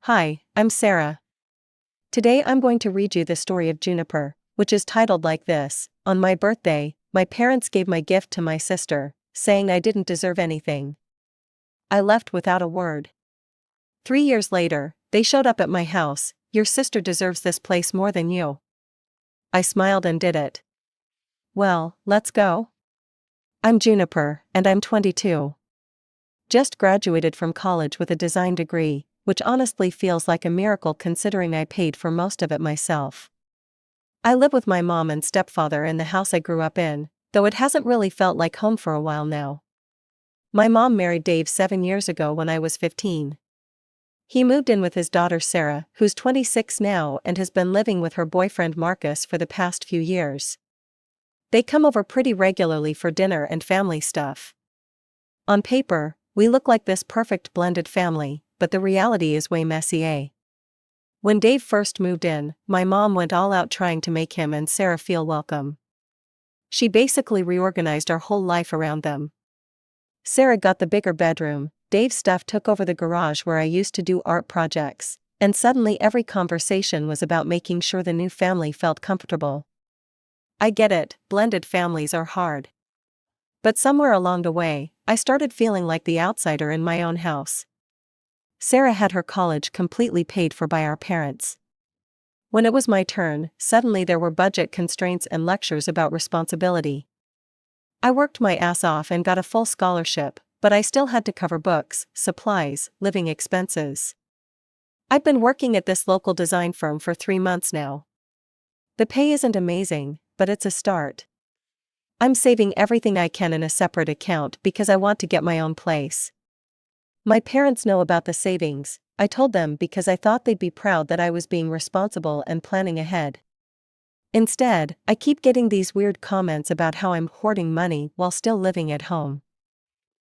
Hi, I'm Sarah. Today I'm going to read you the story of Juniper, which is titled like this. On my birthday, my parents gave my gift to my sister, saying I didn't deserve anything. I left without a word. 3 years later, they showed up at my house. Your sister deserves this place more than you. I smiled and did it. Well, let's go. I'm Juniper, and I'm 22. Just graduated from college with a design degree, which honestly feels like a miracle considering I paid for most of it myself. I live with my mom and stepfather in the house I grew up in, though it hasn't really felt like home for a while now. My mom married Dave 7 years ago when I was 15. He moved in with his daughter Sarah, who's 26 now and has been living with her boyfriend Marcus for the past few years. They come over pretty regularly for dinner and family stuff. On paper, we look like this perfect blended family, but the reality is way messier. When Dave first moved in, my mom went all out trying to make him and Sarah feel welcome. She basically reorganized our whole life around them. Sarah got the bigger bedroom, Dave's stuff took over the garage where I used to do art projects, and suddenly every conversation was about making sure the new family felt comfortable. I get it, blended families are hard. But somewhere along the way, I started feeling like the outsider in my own house. Sarah had her college completely paid for by our parents. When it was my turn, suddenly there were budget constraints and lectures about responsibility. I worked my ass off and got a full scholarship, but I still had to cover books, supplies, living expenses. I've been working at this local design firm for 3 months now. The pay isn't amazing, but it's a start. I'm saving everything I can in a separate account because I want to get my own place. My parents know about the savings. I told them because I thought they'd be proud that I was being responsible and planning ahead. Instead, I keep getting these weird comments about how I'm hoarding money while still living at home.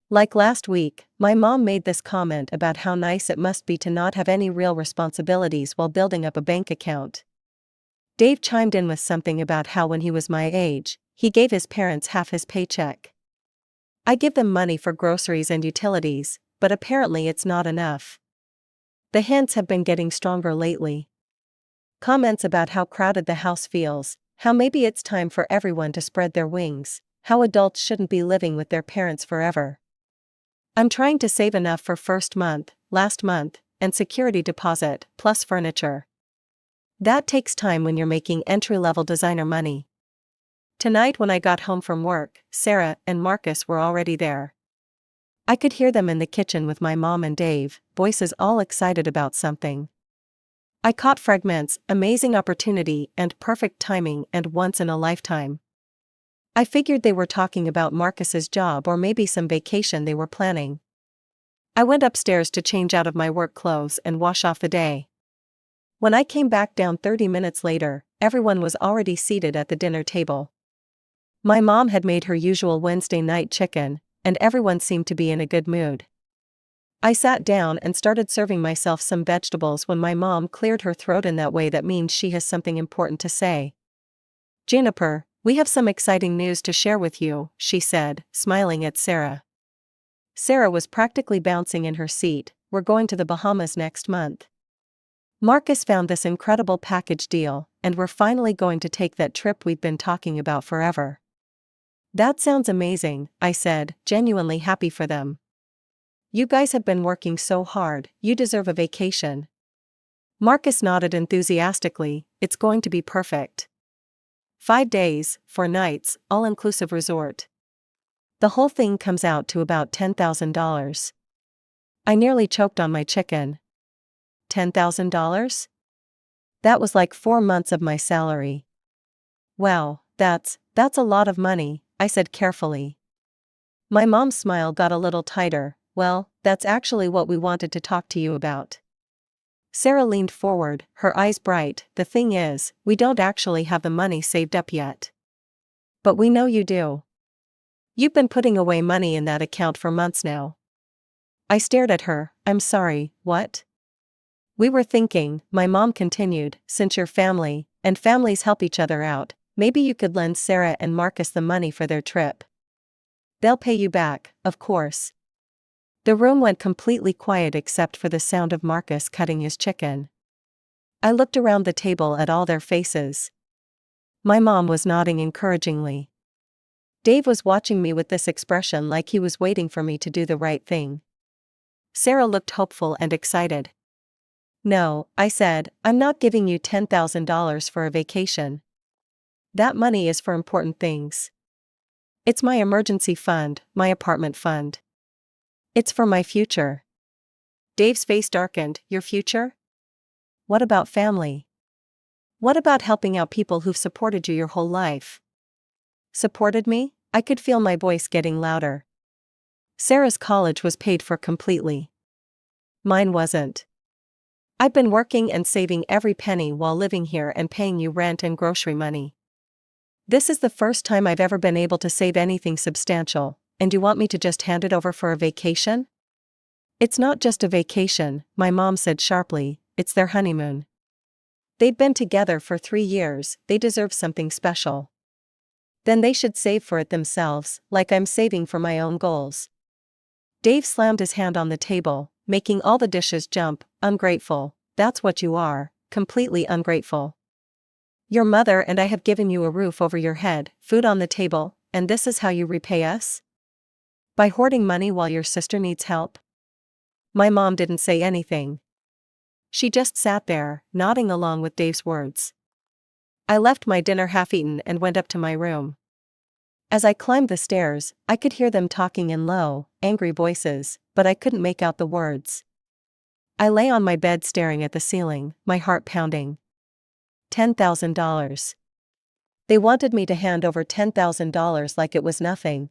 Like last week, my mom made this comment about how nice it must be to not have any real responsibilities while building up a bank account. Dave chimed in with something about how when he was my age, he gave his parents half his paycheck. I give them money for groceries and utilities, but apparently it's not enough. The hints have been getting stronger lately. Comments about how crowded the house feels, how maybe it's time for everyone to spread their wings, how adults shouldn't be living with their parents forever. I'm trying to save enough for first month, last month, and security deposit, plus furniture. That takes time when you're making entry-level designer money. Tonight when I got home from work, Sarah and Marcus were already there. I could hear them in the kitchen with my mom and Dave, voices all excited about something. I caught fragments, amazing opportunity and perfect timing and once in a lifetime. I figured they were talking about Marcus's job or maybe some vacation they were planning. I went upstairs to change out of my work clothes and wash off the day. When I came back down 30 minutes later, everyone was already seated at the dinner table. My mom had made her usual Wednesday night chicken, and everyone seemed to be in a good mood. I sat down and started serving myself some vegetables when my mom cleared her throat in that way that means she has something important to say. Juniper, we have some exciting news to share with you, she said, smiling at Sarah. Sarah was practically bouncing in her seat. We're going to the Bahamas next month. Marcus found this incredible package deal, and we're finally going to take that trip we've been talking about forever. That sounds amazing, I said, genuinely happy for them. You guys have been working so hard, you deserve a vacation. Marcus nodded enthusiastically, it's going to be perfect. 5 days, 4 nights, all-inclusive resort. The whole thing comes out to about $10,000. I nearly choked on my chicken. $10,000? That was like 4 months of my salary. Wow, that's a lot of money, I said carefully. My mom's smile got a little tighter. Well, that's actually what we wanted to talk to you about. Sarah leaned forward, her eyes bright. The thing is, we don't actually have the money saved up yet. But we know you do. You've been putting away money in that account for months now. I stared at her. I'm sorry, what? We were thinking, my mom continued, since you're family, and families help each other out, maybe you could lend Sarah and Marcus the money for their trip. They'll pay you back, of course. The room went completely quiet except for the sound of Marcus cutting his chicken. I looked around the table at all their faces. My mom was nodding encouragingly. Dave was watching me with this expression like he was waiting for me to do the right thing. Sarah looked hopeful and excited. "No," I said, "I'm not giving you $10,000 for a vacation. That money is for important things. It's my emergency fund, my apartment fund. It's for my future." Dave's face darkened. "Your future? What about family? What about helping out people who've supported you your whole life?" "Supported me?" I could feel my voice getting louder. "Sarah's college was paid for completely. Mine wasn't. I've been working and saving every penny while living here and paying you rent and grocery money. This is the first time I've ever been able to save anything substantial, and you want me to just hand it over for a vacation?" "It's not just a vacation," my mom said sharply, "it's their honeymoon. They'd been together for 3 years, they deserve something special. Then they should save for it themselves, like I'm saving for my own goals." Dave slammed his hand on the table, making all the dishes jump. "Ungrateful, that's what you are, completely ungrateful. Your mother and I have given you a roof over your head, food on the table, and this is how you repay us? By hoarding money while your sister needs help?" My mom didn't say anything. She just sat there, nodding along with Dave's words. I left my dinner half-eaten and went up to my room. As I climbed the stairs, I could hear them talking in low, angry voices, but I couldn't make out the words. I lay on my bed staring at the ceiling, my heart pounding. $10,000. They wanted me to hand over $10,000 like it was nothing.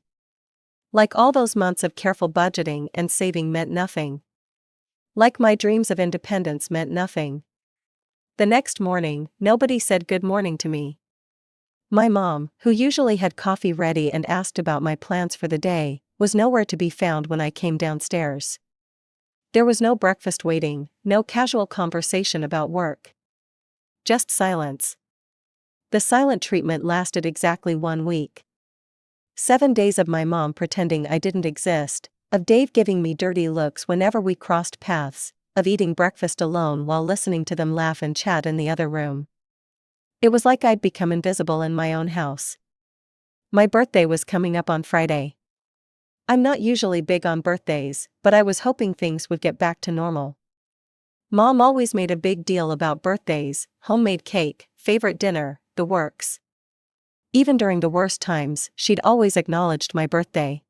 Like all those months of careful budgeting and saving meant nothing. Like my dreams of independence meant nothing. The next morning, nobody said good morning to me. My mom, who usually had coffee ready and asked about my plans for the day, was nowhere to be found when I came downstairs. There was no breakfast waiting, no casual conversation about work. Just silence. The silent treatment lasted exactly 1 week. 7 days of my mom pretending I didn't exist, of Dave giving me dirty looks whenever we crossed paths, of eating breakfast alone while listening to them laugh and chat in the other room. It was like I'd become invisible in my own house. My birthday was coming up on Friday. I'm not usually big on birthdays, but I was hoping things would get back to normal. Mom always made a big deal about birthdays, homemade cake, favorite dinner, the works. Even during the worst times, she'd always acknowledged my birthday.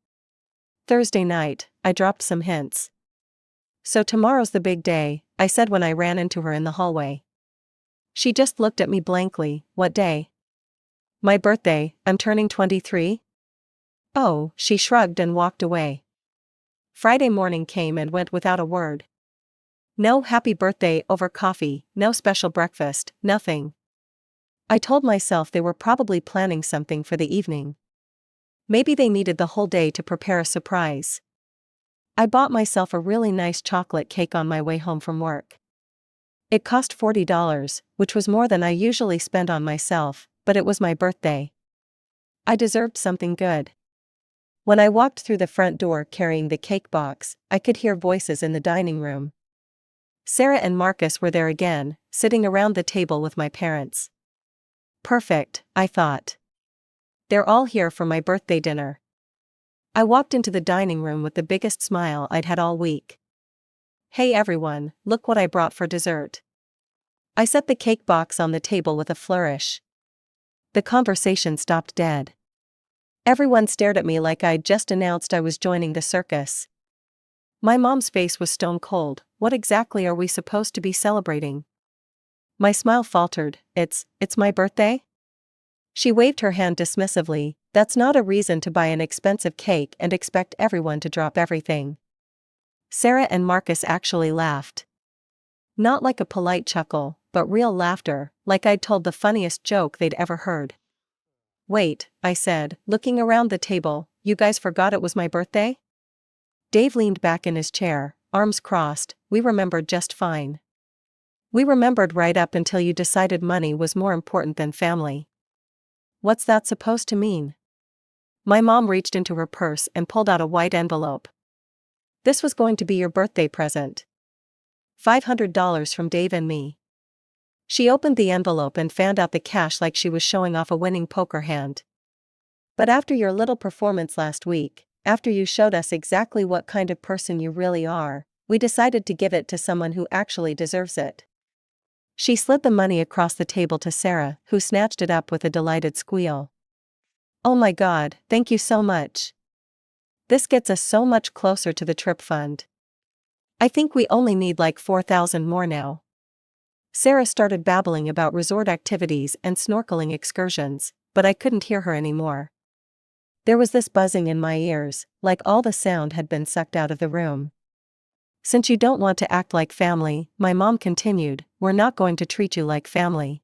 Thursday night, I dropped some hints. "So tomorrow's the big day," I said when I ran into her in the hallway. She just looked at me blankly. "What day?" "My birthday, I'm turning 23. "Oh," she shrugged and walked away. Friday morning came and went without a word. No happy birthday over coffee, no special breakfast, nothing. I told myself they were probably planning something for the evening. Maybe they needed the whole day to prepare a surprise. I bought myself a really nice chocolate cake on my way home from work. It cost $40, which was more than I usually spend on myself, but it was my birthday. I deserved something good. When I walked through the front door carrying the cake box, I could hear voices in the dining room. Sarah and Marcus were there again, sitting around the table with my parents. Perfect, I thought. They're all here for my birthday dinner. I walked into the dining room with the biggest smile I'd had all week. "Hey everyone, look what I brought for dessert." I set the cake box on the table with a flourish. The conversation stopped dead. Everyone stared at me like I'd just announced I was joining the circus. My mom's face was stone cold. "What exactly are we supposed to be celebrating?" My smile faltered. It's my birthday?" She waved her hand dismissively. "That's not a reason to buy an expensive cake and expect everyone to drop everything." Sarah and Marcus actually laughed. Not like a polite chuckle, but real laughter, like I'd told the funniest joke they'd ever heard. "Wait," I said, looking around the table, "you guys forgot it was my birthday?" Dave leaned back in his chair, arms crossed. "We remembered just fine. We remembered right up until you decided money was more important than family." "What's that supposed to mean?" My mom reached into her purse and pulled out a white envelope. This was going to be your birthday present. $500 from Dave and me. She opened the envelope and fanned out the cash like she was showing off a winning poker hand. But after your little performance last week, after you showed us exactly what kind of person you really are, we decided to give it to someone who actually deserves it. She slid the money across the table to Sarah, who snatched it up with a delighted squeal. Oh my God, thank you so much. This gets us so much closer to the trip fund. I think we only need like 4,000 more now. Sarah started babbling about resort activities and snorkeling excursions, but I couldn't hear her anymore. There was this buzzing in my ears, like all the sound had been sucked out of the room. Since you don't want to act like family, my mom continued, we're not going to treat you like family.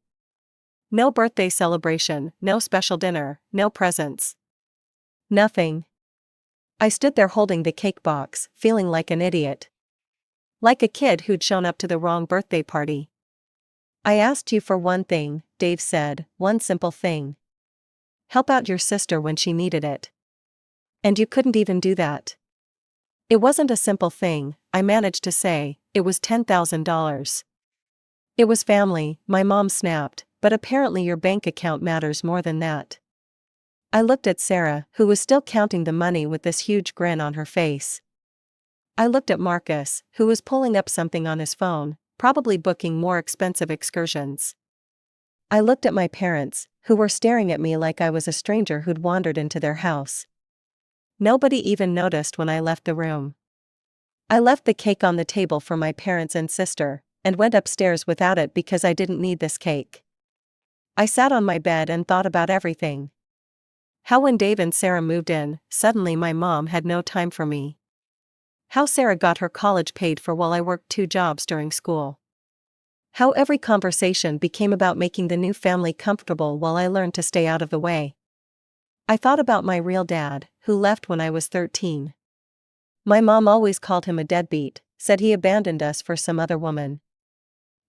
No birthday celebration, no special dinner, no presents. Nothing. I stood there holding the cake box, feeling like an idiot. Like a kid who'd shown up to the wrong birthday party. I asked you for one thing, Dave said, one simple thing. Help out your sister when she needed it. And you couldn't even do that. It wasn't a simple thing, I managed to say, it was $10,000. It was family, my mom snapped, but apparently your bank account matters more than that. I looked at Sarah, who was still counting the money with this huge grin on her face. I looked at Marcus, who was pulling up something on his phone, probably booking more expensive excursions. I looked at my parents, who were staring at me like I was a stranger who'd wandered into their house. Nobody even noticed when I left the room. I left the cake on the table for my parents and sister, and went upstairs without it because I didn't need this cake. I sat on my bed and thought about everything. How when Dave and Sarah moved in, suddenly my mom had no time for me. How Sarah got her college paid for while I worked 2 jobs during school. How every conversation became about making the new family comfortable while I learned to stay out of the way. I thought about my real dad, who left when I was 13. My mom always called him a deadbeat, said he abandoned us for some other woman.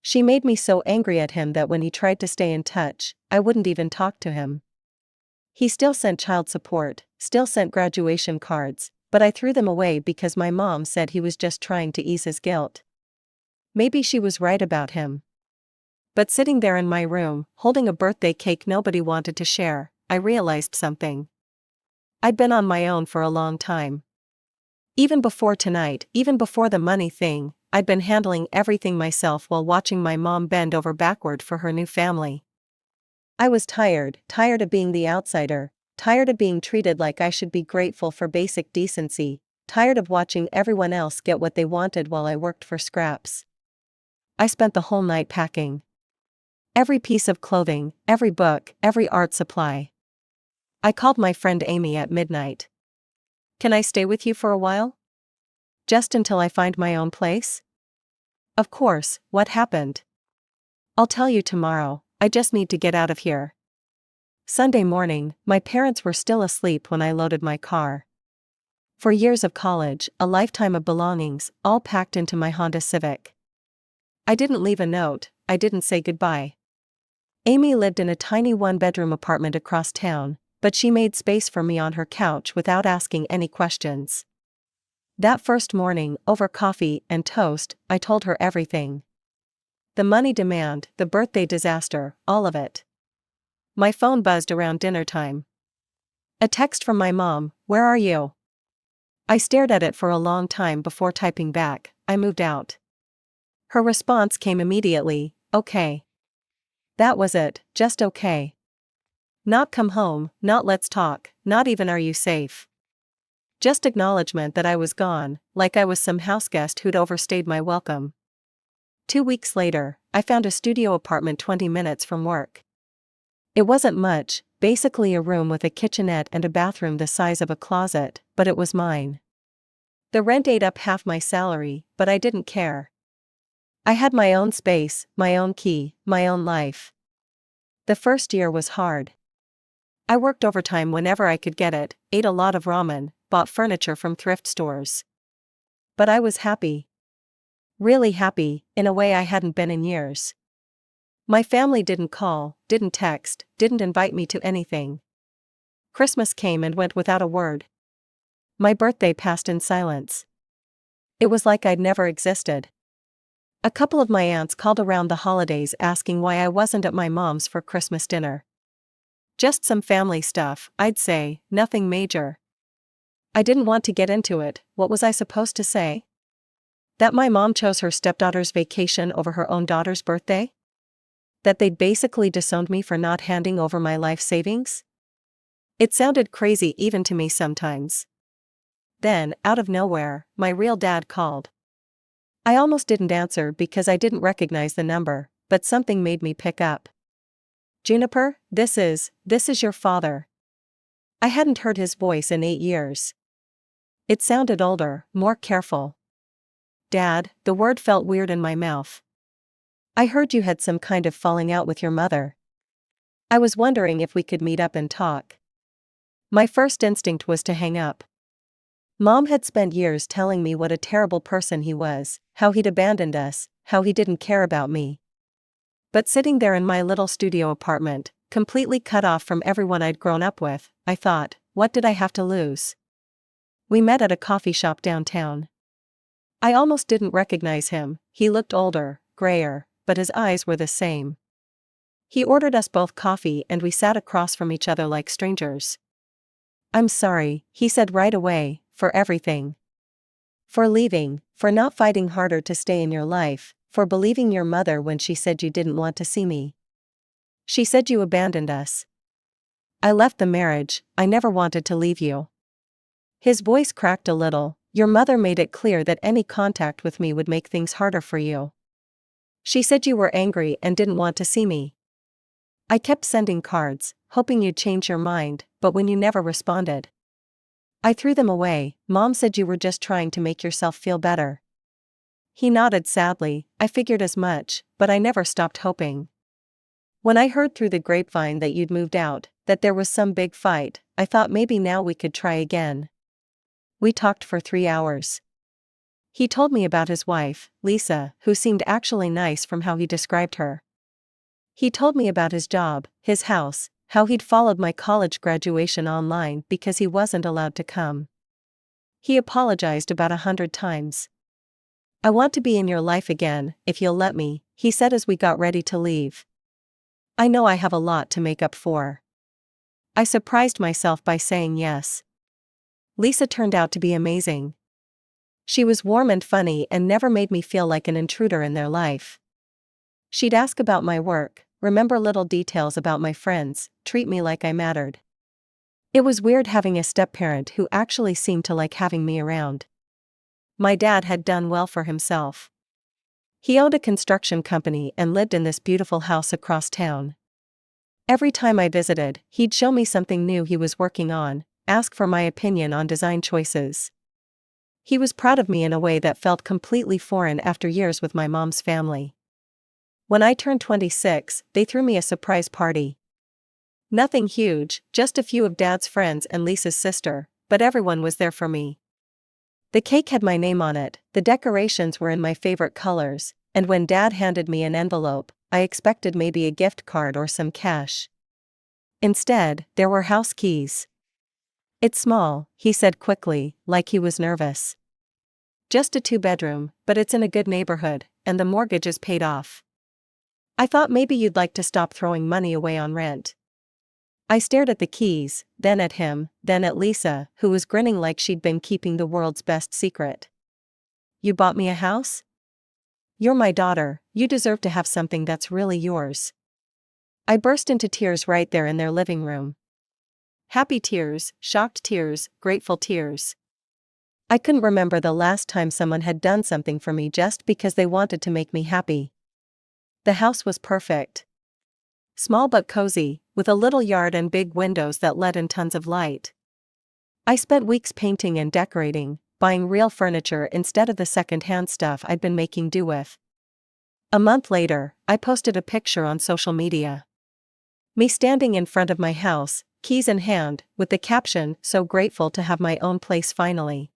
She made me so angry at him that when he tried to stay in touch, I wouldn't even talk to him. He still sent child support, still sent graduation cards, but I threw them away because my mom said he was just trying to ease his guilt. Maybe she was right about him. But sitting there in my room, holding a birthday cake nobody wanted to share, I realized something. I'd been on my own for a long time. Even before tonight, even before the money thing, I'd been handling everything myself while watching my mom bend over backward for her new family. I was tired of being the outsider, tired of being treated like I should be grateful for basic decency, tired of watching everyone else get what they wanted while I worked for scraps. I spent the whole night packing. Every piece of clothing, every book, every art supply. I called my friend Amy at midnight. Can I stay with you for a while? Just until I find my own place? Of course, what happened? I'll tell you tomorrow, I just need to get out of here. Sunday morning, my parents were still asleep when I loaded my car. 4 years of college, a lifetime of belongings, all packed into my Honda Civic. I didn't leave a note, I didn't say goodbye. Amy lived in a tiny 1-bedroom apartment across town, but she made space for me on her couch without asking any questions. That first morning, over coffee and toast, I told her everything. The money demand, the birthday disaster, all of it. My phone buzzed around dinner time. A text from my mom, "Where are you?" I stared at it for a long time before typing back, "I moved out." Her response came immediately, "Okay." That was it, just okay. Not "come home," not "let's talk," not even "are you safe?" Just acknowledgement that I was gone, like I was some houseguest who'd overstayed my welcome. 2 weeks later, I found a studio apartment 20 minutes from work. It wasn't much, basically a room with a kitchenette and a bathroom the size of a closet, but it was mine. The rent ate up half my salary, but I didn't care. I had my own space, my own key, my own life. The first year was hard. I worked overtime whenever I could get it, ate a lot of ramen, bought furniture from thrift stores. But I was happy. Really happy, in a way I hadn't been in years. My family didn't call, didn't text, didn't invite me to anything. Christmas came and went without a word. My birthday passed in silence. It was like I'd never existed. A couple of my aunts called around the holidays asking why I wasn't at my mom's for Christmas dinner. Just some family stuff, I'd say, nothing major. I didn't want to get into it. What was I supposed to say? That my mom chose her stepdaughter's vacation over her own daughter's birthday? That they'd basically disowned me for not handing over my life savings? It sounded crazy even to me sometimes. Then, out of nowhere, my real dad called. I almost didn't answer because I didn't recognize the number, but something made me pick up. Juniper, this is your father. I hadn't heard his voice in 8 years. It sounded older, more careful. Dad, the word felt weird in my mouth. I heard you had some kind of falling out with your mother. I was wondering if we could meet up and talk. My first instinct was to hang up. Mom had spent years telling me what a terrible person he was, how he'd abandoned us, how he didn't care about me. But sitting there in my little studio apartment, completely cut off from everyone I'd grown up with, I thought, what did I have to lose? We met at a coffee shop downtown. I almost didn't recognize him. He looked older, grayer, but his eyes were the same. He ordered us both coffee and we sat across from each other like strangers. I'm sorry, he said right away, for everything. For leaving, for not fighting harder to stay in your life, for believing your mother when she said you didn't want to see me. She said you abandoned us. I left the marriage, I never wanted to leave you. His voice cracked a little. Your mother made it clear that any contact with me would make things harder for you. She said you were angry and didn't want to see me. I kept sending cards, hoping you'd change your mind, but when you never responded, I threw them away. Mom said you were just trying to make yourself feel better. He nodded sadly. I figured as much, but I never stopped hoping. When I heard through the grapevine that you'd moved out, that there was some big fight, I thought maybe now we could try again. We talked for 3 hours. He told me about his wife, Lisa, who seemed actually nice from how he described her. He told me about his job, his house, how he'd followed my college graduation online because he wasn't allowed to come. He apologized about 100 times. I want to be in your life again, if you'll let me, he said as we got ready to leave. I know I have a lot to make up for. I surprised myself by saying yes. Lisa turned out to be amazing. She was warm and funny and never made me feel like an intruder in their life. She'd ask about my work, remember little details about my friends, treat me like I mattered. It was weird having a step-parent who actually seemed to like having me around. My dad had done well for himself. He owned a construction company and lived in this beautiful house across town. Every time I visited, he'd show me something new he was working on, ask for my opinion on design choices. He was proud of me in a way that felt completely foreign after years with my mom's family. When I turned 26, they threw me a surprise party. Nothing huge, just a few of Dad's friends and Lisa's sister, but everyone was there for me. The cake had my name on it, the decorations were in my favorite colors, and when Dad handed me an envelope, I expected maybe a gift card or some cash. Instead, there were house keys. It's small, he said quickly, like he was nervous. Just a 2-bedroom, but it's in a good neighborhood, and the mortgage is paid off. I thought maybe you'd like to stop throwing money away on rent. I stared at the keys, then at him, then at Lisa, who was grinning like she'd been keeping the world's best secret. You bought me a house? You're my daughter, you deserve to have something that's really yours. I burst into tears right there in their living room. Happy tears, shocked tears, grateful tears. I couldn't remember the last time someone had done something for me just because they wanted to make me happy. The house was perfect. Small but cozy, with a little yard and big windows that let in tons of light. I spent weeks painting and decorating, buying real furniture instead of the second-hand stuff I'd been making do with. A month later, I posted a picture on social media. Me standing in front of my house, keys in hand, with the caption, "So grateful to have my own place finally."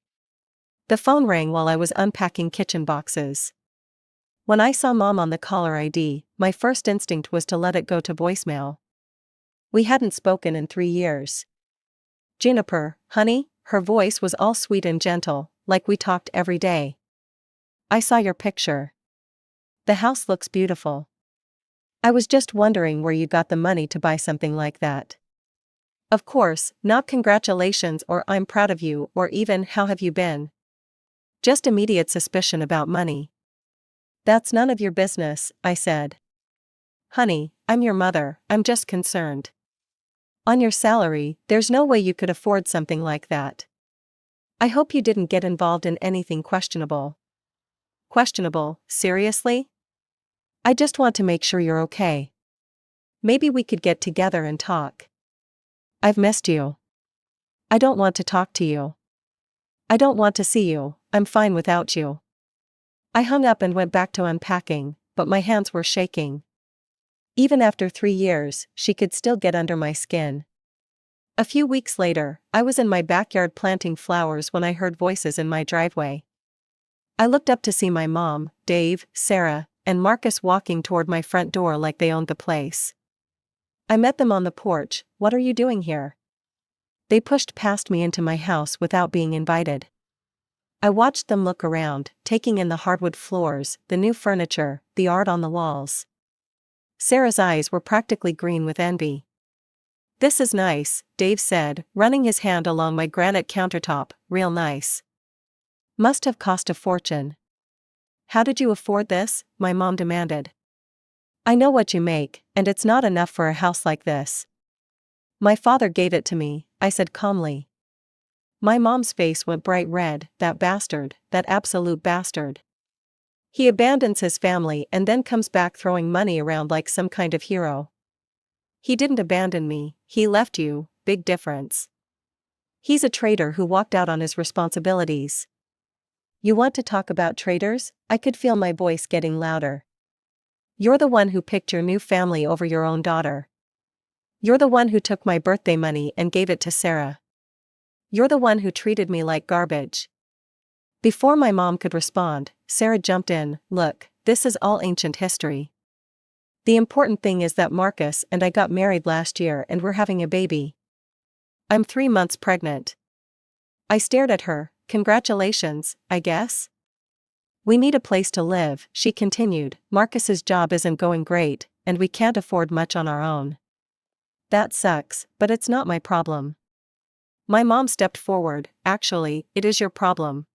The phone rang while I was unpacking kitchen boxes. When I saw Mom on the caller ID, my first instinct was to let it go to voicemail. We hadn't spoken in 3 years. Juniper, honey, her voice was all sweet and gentle, like we talked every day. I saw your picture. The house looks beautiful. I was just wondering where you got the money to buy something like that. Of course, not congratulations or I'm proud of you or even how have you been. Just immediate suspicion about money. That's none of your business, I said. Honey, I'm your mother, I'm just concerned. On your salary, there's no way you could afford something like that. I hope you didn't get involved in anything questionable. Questionable, seriously? I just want to make sure you're okay. Maybe we could get together and talk. I've missed you. I don't want to talk to you. I don't want to see you, I'm fine without you. I hung up and went back to unpacking, but my hands were shaking. Even after 3 years, she could still get under my skin. A few weeks later, I was in my backyard planting flowers when I heard voices in my driveway. I looked up to see my mom, Dave, Sarah, and Marcus walking toward my front door like they owned the place. I met them on the porch. What are you doing here? They pushed past me into my house without being invited. I watched them look around, taking in the hardwood floors, the new furniture, the art on the walls. Sarah's eyes were practically green with envy. This is nice, Dave said, running his hand along my granite countertop, real nice. Must have cost a fortune. How did you afford this? My mom demanded. I know what you make, and it's not enough for a house like this. My father gave it to me, I said calmly. My mom's face went bright red. That bastard, that absolute bastard. He abandons his family and then comes back throwing money around like some kind of hero. He didn't abandon me, he left you, big difference. He's a traitor who walked out on his responsibilities. You want to talk about traitors? I could feel my voice getting louder. You're the one who picked your new family over your own daughter. You're the one who took my birthday money and gave it to Sarah. You're the one who treated me like garbage. Before my mom could respond, Sarah jumped in. Look, this is all ancient history. The important thing is that Marcus and I got married last year and we're having a baby. I'm 3 months pregnant. I stared at her. Congratulations, I guess? We need a place to live, she continued. Marcus's job isn't going great, and we can't afford much on our own. That sucks, but it's not my problem. My mom stepped forward. Actually, it is your problem.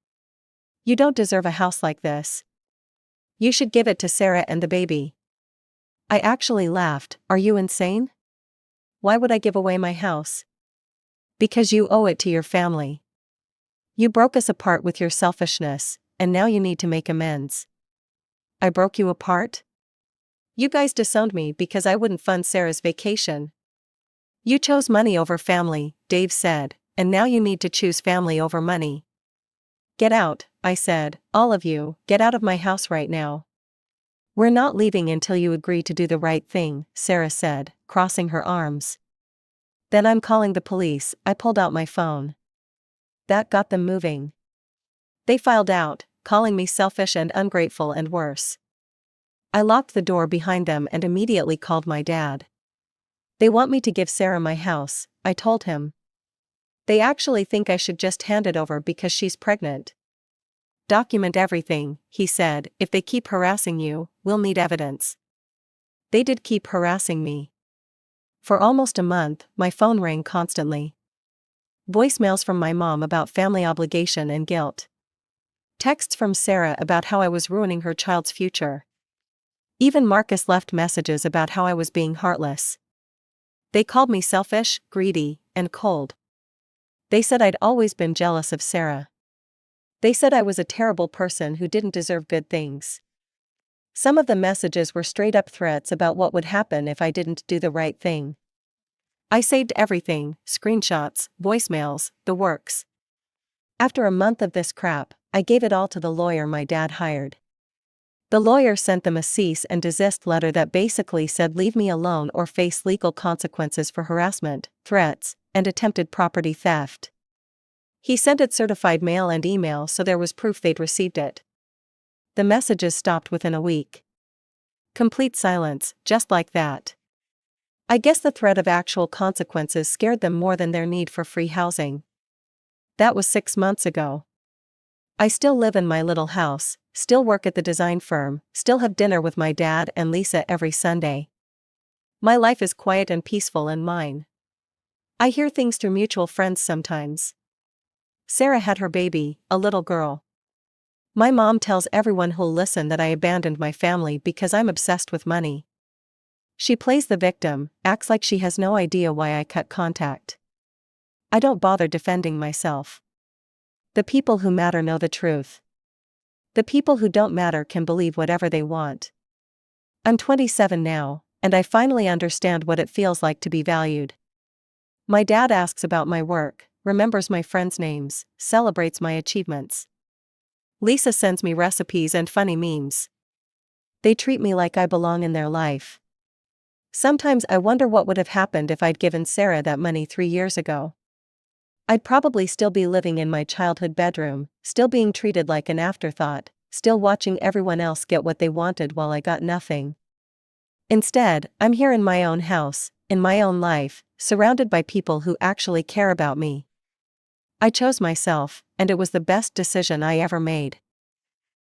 You don't deserve a house like this. You should give it to Sarah and the baby. I actually laughed. Are you insane? Why would I give away my house? Because you owe it to your family. You broke us apart with your selfishness, and now you need to make amends. I broke you apart? You guys disowned me because I wouldn't fund Sarah's vacation. You chose money over family, Dave said, and now you need to choose family over money. Get out, I said, all of you, get out of my house right now. We're not leaving until you agree to do the right thing, Sarah said, crossing her arms. Then I'm calling the police. I pulled out my phone. That got them moving. They filed out, calling me selfish and ungrateful and worse. I locked the door behind them and immediately called my dad. They want me to give Sarah my house, I told him. They actually think I should just hand it over because she's pregnant. Document everything, he said. If they keep harassing you, we'll need evidence. They did keep harassing me. For almost a month, my phone rang constantly. Voicemails from my mom about family obligation and guilt. Texts from Sarah about how I was ruining her child's future. Even Marcus left messages about how I was being heartless. They called me selfish, greedy, and cold. They said I'd always been jealous of Sarah. They said I was a terrible person who didn't deserve good things. Some of the messages were straight-up threats about what would happen if I didn't do the right thing. I saved everything, screenshots, voicemails, the works. After a month of this crap, I gave it all to the lawyer my dad hired. The lawyer sent them a cease and desist letter that basically said leave me alone or face legal consequences for harassment, threats, and attempted property theft. He sent it certified mail and email so there was proof they'd received it. The messages stopped within a week. Complete silence, just like that. I guess the threat of actual consequences scared them more than their need for free housing. That was 6 months ago. I still live in my little house, still work at the design firm, still have dinner with my dad and Lisa every Sunday. My life is quiet and peaceful and mine. I hear things through mutual friends sometimes. Sarah had her baby, a little girl. My mom tells everyone who'll listen that I abandoned my family because I'm obsessed with money. She plays the victim, acts like she has no idea why I cut contact. I don't bother defending myself. The people who matter know the truth. The people who don't matter can believe whatever they want. I'm 27 now, and I finally understand what it feels like to be valued. My dad asks about my work, remembers my friends' names, celebrates my achievements. Lisa sends me recipes and funny memes. They treat me like I belong in their life. Sometimes I wonder what would have happened if I'd given Sarah that money 3 years ago. I'd probably still be living in my childhood bedroom, still being treated like an afterthought, still watching everyone else get what they wanted while I got nothing. Instead, I'm here in my own house, in my own life, surrounded by people who actually care about me. I chose myself, and it was the best decision I ever made.